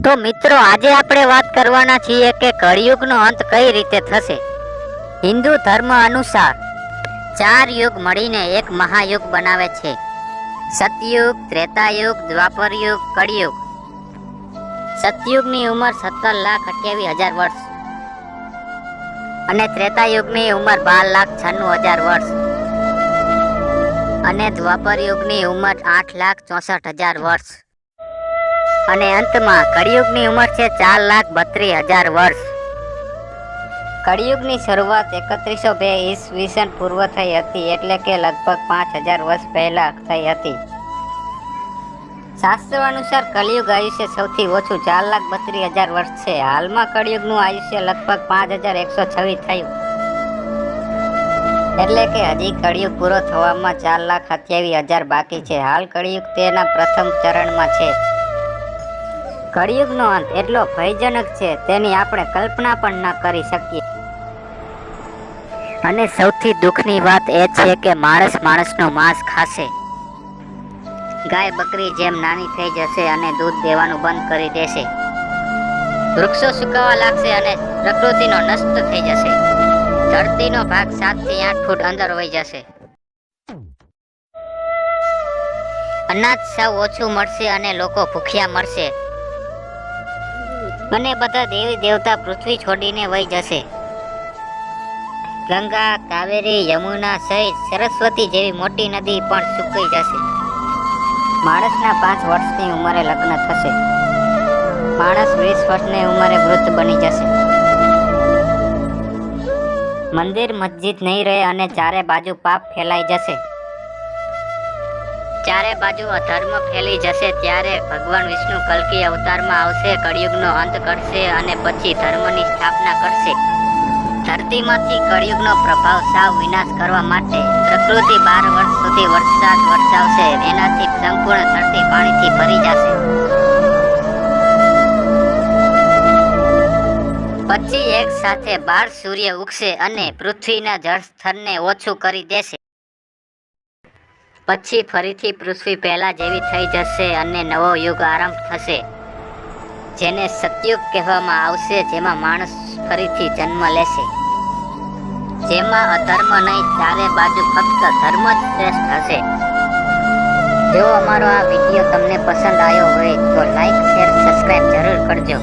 તો મિત્રો આજે આપણે વાત કરવાના છીએ કે કળિયુગનો અંત કઈ રીતે થશે। હિન્દુ ધર્મ અનુસાર 4 યુગ મળીને એક મહાયુગ બનાવે છે। સતયુગ, ત્રેતાયુગ, દ્વાપરયુગ, કળિયુગ। સતયુગની ઉંમર 17,28,000 વર્ષ અને ત્રેતાયુગની ઉંમર 12,96,000 વર્ષ અને દ્વાપરયુગની ઉંમર 8,64,000 વર્ષ અને અંતમાં કળિયુગની ઉંમર છે 4,32,000 વર્ષ। કળિયુગની શરૂઆત 3102 ઈસવીસન પૂર્વ થઈ હતી, એટલે કે લગભગ 5,000 વર્ષ પહેલા થઈ હતી। શાસ્ત્રો અનુસાર કળિયુગ આયુષ્ય સૌથી ઓછું 4,32,000 વર્ષ છે। હાલમાં કળિયુગનું આયુષ્ય લગભગ 5,126 થયું, એટલે કે હજી કળિયુગ પૂરો થવામાં 4,28,000 બાકી છે। હાલ કળિયુગ તેના પ્રથમ ચરણમાં છે। કળિયુગનો અંત એટલો ભયજનક છે તેની આપણે કલ્પના પણ ન કરી શકીએ। અને સૌથી દુઃખની વાત એ છે કે માણસ માણસનું માંસ ખાશે। ગાય બકરી જેમ નાની થઈ જશે અને દૂધ દેવાનું બંધ કરી દેશે। વૃક્ષો સુકાવા લાગશે અને પ્રકૃતિનો નષ્ટ થઈ જશે। ધરતીનો ભાગ 7 થી 8 ફૂટ અંદર વહી જશે। અનાજ સાવ ઓછું મળશે અને લોકો ભૂખ્યા મરશે અને બધા દેવી દેવતા પૃથ્વી છોડીને વહી જશે। ગંગા, કાવેરી, યમુના સહિત સરસ્વતી જેવી મોટી નદી પણ સૂકાઈ જશે। માણસના 5 વર્ષની ઉંમરે લગ્ન થશે। માણસ 20 વર્ષની ઉંમરે વૃદ્ધ બની જશે। મંદિર મસ્જિદ નહીં રહે અને ચારે બાજુ પાપ ફેલાઈ જશે। ચારે બાજુ અધર્મ ફેલી જશે ત્યારે ભગવાન વિષ્ણુ કલ્કી અવતારમાં આવશે, કળિયુગનો અંત કરશે અને પછી ધર્મની સ્થાપના કરશે। ધરતીમાંથી કળિયુગનો પ્રભાવ સાવ વિનાશ કરવા માટે પ્રકૃતિ 12 વર્ષ સુધી વરસાદ વરસાવશે। એનાથી સંપૂર્ણ ધરતી પાણીથી ભરી જશે। પછી એક સાથે 12 સૂર્ય ઉગશે અને પૃથ્વીના જળસ્તરને ઓછું કરી દેશે। પછી ફરીથી પૃથ્વી પહેલા જેવી થઈ જશે અને નવો યુગ આરંભ થશે, જેને સતયુગ કહેવામાં આવશે, જેમાં માણસ ફરીથી જન્મ લેશે, જેમાં અધર્મ નહીં, ચારે બાજુ ફક્ત ધર્મ જ શ્રેષ્ઠ હશે। જો અમારો આ વિડીયો તમને પસંદ આવ્યો હોય તો લાઈક, શેર, સબસ્ક્રાઇબ જરૂર કરજો।